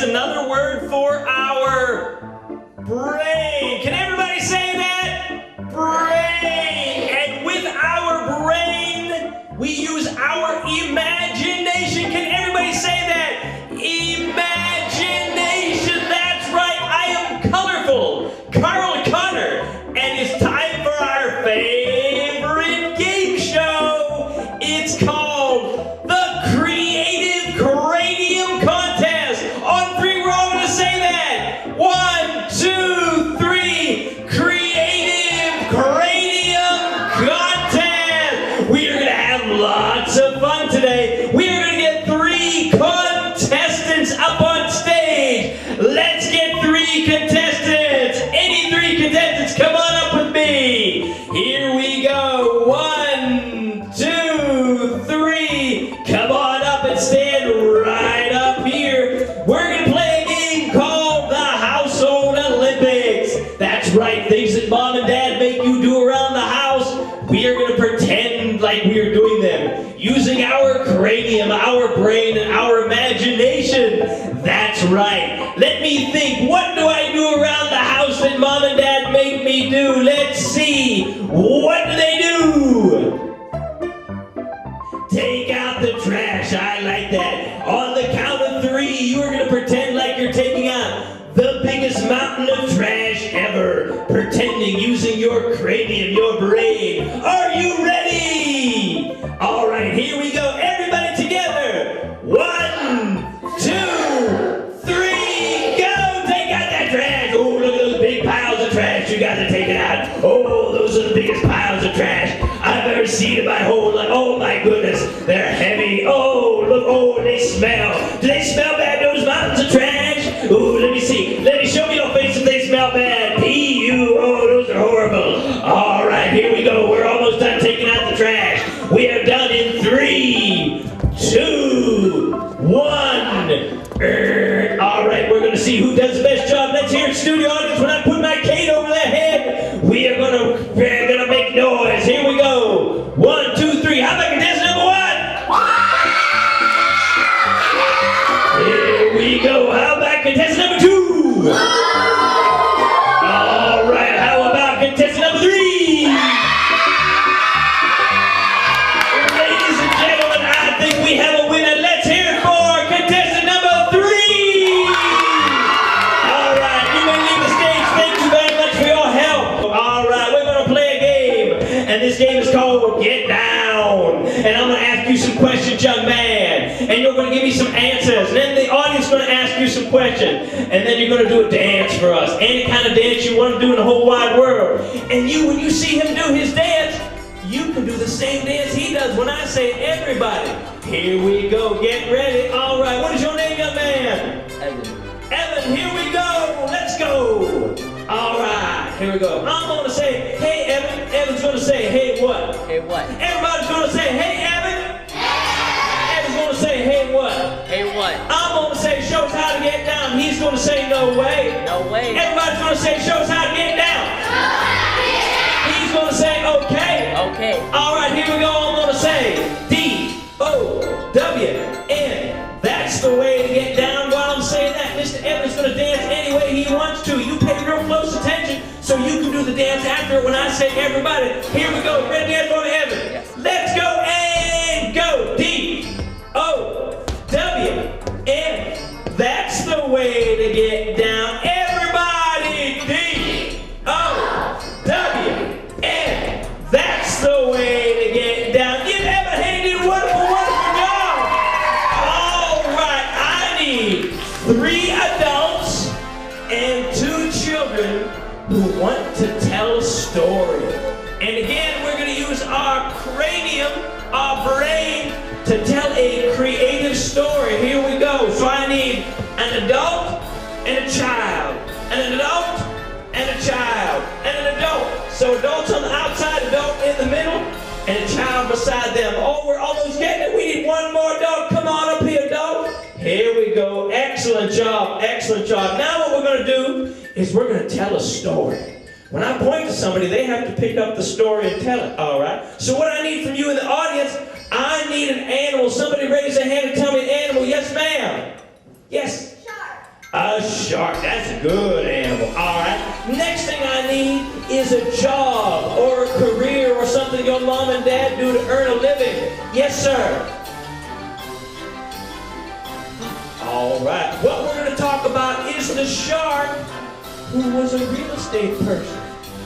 another word for our brain. Can everybody say that? Brain. And with our brain, we use our imagination. Can everybody say that? Imagination. That's right. I am colorful. Carl Connor. And it's time for our favorite game show. It's called the Creative Cranium Contest. On three, we're all going to say that. 1, 2, 3. Creative Cranium Contest. We are going to have lots of fun today. We are going to get 3 contestants up on stage. Let's get 3 contestants. Any 3 contestants, come on up with me. Here we go. 1, 2, 3. Come on up and stand right up here. We're going to play a game called the Household Olympics. That's right, things that mom and dad make you do around the house. We are going to pretend like we are doing them using our cranium, our brain, and our imagination. That's right. Let me think. What do I do around the house that mom and dad make me do? Let's see. What do they do? Take out the trash. I like that. On the count of 3, you are going to pretend like you're taking out the biggest mountain of trash ever. Pretending using your cranium, your brain. Are you ready? All right, here we go. Everybody together. 1, 2, 3, go. Take out that trash. Oh, look at those big piles of trash. You got to take it out. Oh, those are the biggest piles of trash I've ever seen in my whole life. Oh my goodness, they're heavy. Oh, look, oh, they smell. Do they smell bad, those mountains of trash? Oh, let me see. Let me show me your face if they smell bad. P.U. Oh, those are horrible. All right, here we go. We're almost done taking out the trash. We are done in 3, 2, 1. All right, we're going to see who does the best job. Let's hear it, studio audience. When I put my cane over their head, we're gonna make noise. Here we go. 1, 2, 3. How about contestant number 1? Here we go. How about contestant number 2? All right. How about contestant number 3? Ladies and gentlemen, I think we have a winner. Let's hear it for contestant number 3. All right. You may leave the stage. Thank you very much for your help. All right. We're going to play a game. And this game is called Get Down. And I'm going to ask you some questions, young man. And you're going to give me some answers. And then the audience is going to ask you some questions. And then you're going to do a dance for us. Any kind of dance you want to do in the whole wide world. And you, when you see him do his dance, you can do the same dance he does when I say everybody. Here we go. Get ready. All right. What is your name, young man? Evan. Evan, here we go. Let's go. All right. Here we go. I'm going to say, hey, Evan. Evan's going to say, hey, what? Hey, what? Everybody's going to say, hey, Evan. Evan's going to say, hey, what? Hey, what? I'm going to say, show us how to get down. He's going to say, no way. No way. Everybody's going to say, show us how to get down. He's going to say, okay. Okay. All right, here we go. I'm going to say, D-O-W-N. That's the way to get down. While I'm saying that, Mr. Evan's going to dance any way he wants to. You pay real close attention so you can do the dance after it when I say everybody. Here we go. Ready to dance for Evan? Yes. Let's go and go. D-O-W-N. That's the way to get down. Everybody, D-O-W-N. That's the way to get down. Give Evan a hand. He did a wonderful, wonderful job. All right, I need 3 adults and 2 children who want to tell a story. And again, we're going to use our cranium, our brain, to tell a creative story. Here we go. So I need an adult and a child. And an adult and a child. And an adult. So adults on the outside, adult in the middle, and a child beside them. Oh, we're almost getting it. We need 1 more adult. Come on up here, adult. Here we go. Excellent job. Excellent job. Now what we're going to do is we're going to tell a story. When I point to somebody, they have to pick up the story and tell it, all right? So what I need from you in the audience, I need an animal. Somebody raise their hand and tell me an animal. Yes, ma'am. Yes. Shark. A shark, that's a good animal. All right, next thing I need is a job or a career or something your mom and dad do to earn a living. Yes, sir. All right, what we're going to talk about is the shark who was a real estate person.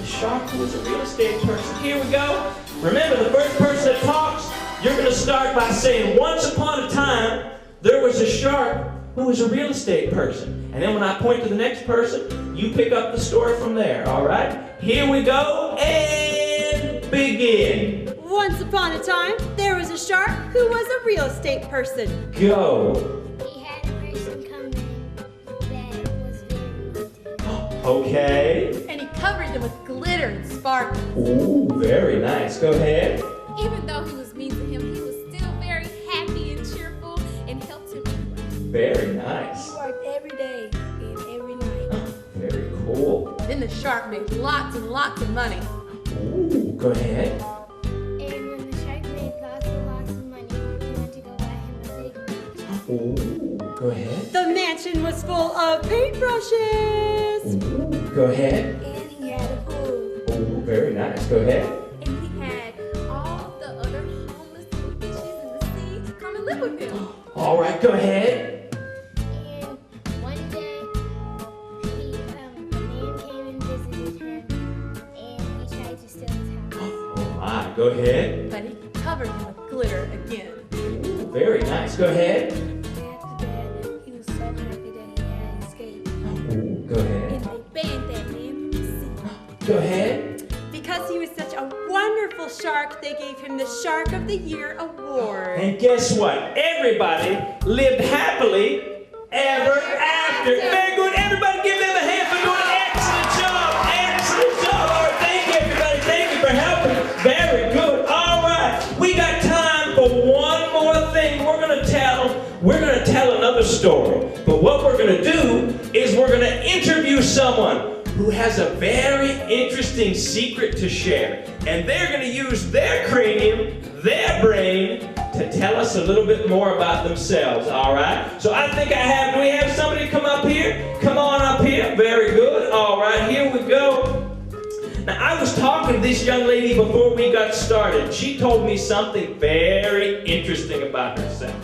The shark who was a real estate person. Here we go. Remember, the first person that talks, you're going to start by saying, once upon a time, there was a shark who was a real estate person. And then when I point to the next person, you pick up the story from there, all right? Here we go, and begin. Once upon a time, there was a shark who was a real estate person. Go. He had a person come in that was very limited. Okay. And he covered them with glitter and sparkles. Ooh, very nice. Go ahead. Even though he was mean to him, he was still very happy and cheerful and helped him anyway. Very nice. He worked every day and every night. Very cool. Then the shark made lots and lots of money. Ooh, go ahead. And when the shark made lots and lots of money, he went to go buy him a big mansion. Ooh, go ahead. The mansion was full of paintbrushes. Ooh, go ahead. And he had a pool. Ooh, very nice. Go ahead. And he had all the other homeless little fishes in the sea come and live with him. All right, go ahead. And one day, a man came and visited him, and he tried to steal his house. Oh my, go ahead. But he covered them with glitter again. Ooh, very nice. Go ahead. After that, he was so happy that he had escaped. Ooh, go ahead. And they banned that man from the sea. Go ahead. Because he was such a wonderful shark, they gave him the Shark of the Year award. And guess what? Everybody lived happily ever after. Very good. Everybody give them a hand for doing an excellent job. Excellent job. All right, thank you, everybody. Thank you for helping. Very good. All right. We got time for one more thing. We're gonna tell another story. But what we're gonna do is we're gonna interview someone who has a very interesting secret to share. And they're going to use their cranium, their brain, to tell us a little bit more about themselves, all right? So I think do we have somebody come up here? Come on up here. Very good. All right, here we go. Now, I was talking to this young lady before we got started. She told me something very interesting about herself.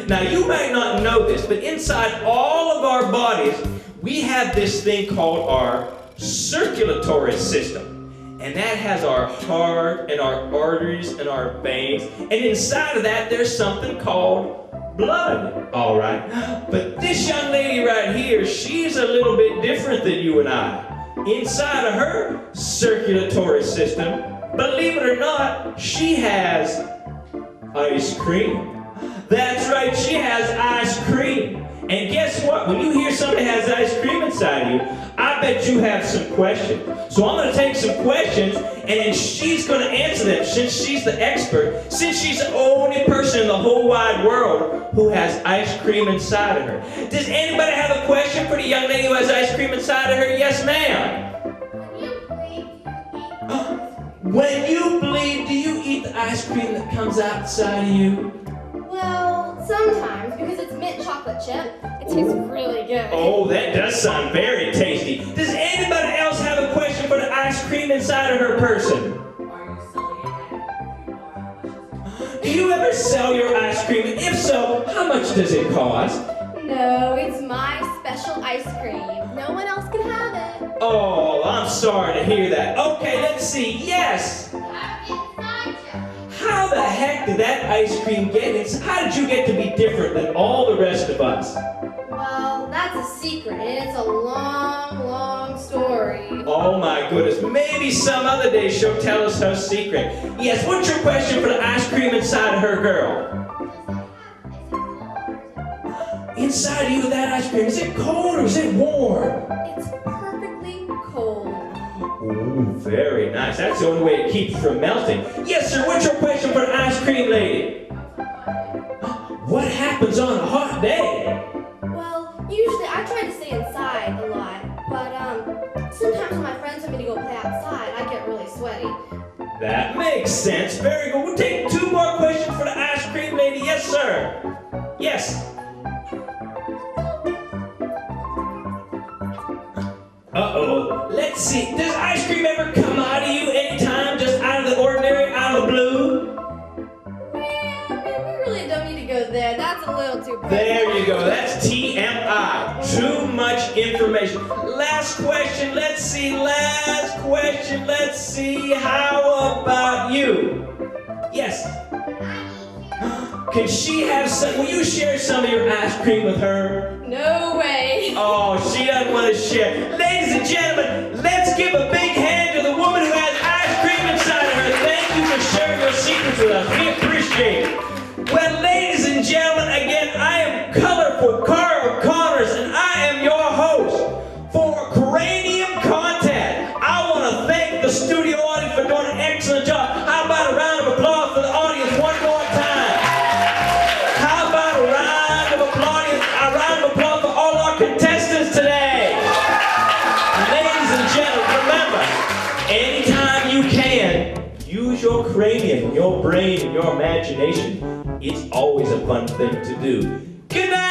Now, you might not know this, but inside all of our bodies, we have this thing called our circulatory system. And that has our heart and our arteries and our veins. And inside of that, there's something called blood. All right. But this young lady right here, she's a little bit different than you and I. Inside of her circulatory system, believe it or not, she has ice cream. That's right, she has ice cream. And guess what? When you hear somebody has ice cream inside of you, I bet you have some questions. So I'm going to take some questions, and then she's going to answer them since she's the expert, since she's the only person in the whole wide world who has ice cream inside of her. Does anybody have a question for the young lady who has ice cream inside of her? Yes, ma'am. When you bleed, do you eat the ice cream that comes outside of you? Well, sometimes, because it's mint chocolate chip, it tastes really good. Oh, that does sound very tasty. Does anybody else have a question for the ice cream inside of her person? Do you ever sell your ice cream? And if so, how much does it cost? No, it's my special ice cream. No one else can have it. Oh, I'm sorry to hear that. Okay, let's see. Yes. How the heck did that ice cream get inside? How did you get to be different than all the rest of us? Well, that's a secret, and it's a long, long story. Oh my goodness. Maybe some other day she'll tell us her secret. Yes, what's your question for the ice cream inside of her, girl? Inside of you, that ice cream, is it cold or is it warm? It's perfectly cold. Ooh, very nice. That's the only way it keeps from melting. Yes, sir, what's your question for the ice cream lady? What happens on a hot day? Well, usually I try to stay inside a lot, but sometimes when my friends want me to go play outside, I get really sweaty. That makes sense. Very good. We'll take 2 more questions for the ice cream lady. Yes, sir. Yes. let's see. Does ice cream ever come out of you anytime, just out of the ordinary, out of the blue? We really don't need to go there. That's a little too personal. There you go. That's TMI. Too much information. Last question. Let's see. Last question. Let's see. How about you? Yes. Can she have some? Will you share some of your ice cream with her? No way. Oh, she doesn't want to share. Ladies and gentlemen, let's give a big hand to the woman who has ice cream inside of her. Thank you for sharing your secrets with us. We appreciate it. Well, ladies and gentlemen, again, I am colorful Carl Connors, and I am your host for Cranium Contact. I want to thank the studio audience for doing an excellent job. How about a round of applause for the audience one more time? How about a round of applause for all our contestants today? Ladies and gentlemen, remember, anytime you can, use your cranium, your brain, and your imagination. It's always a fun thing to do. Good night.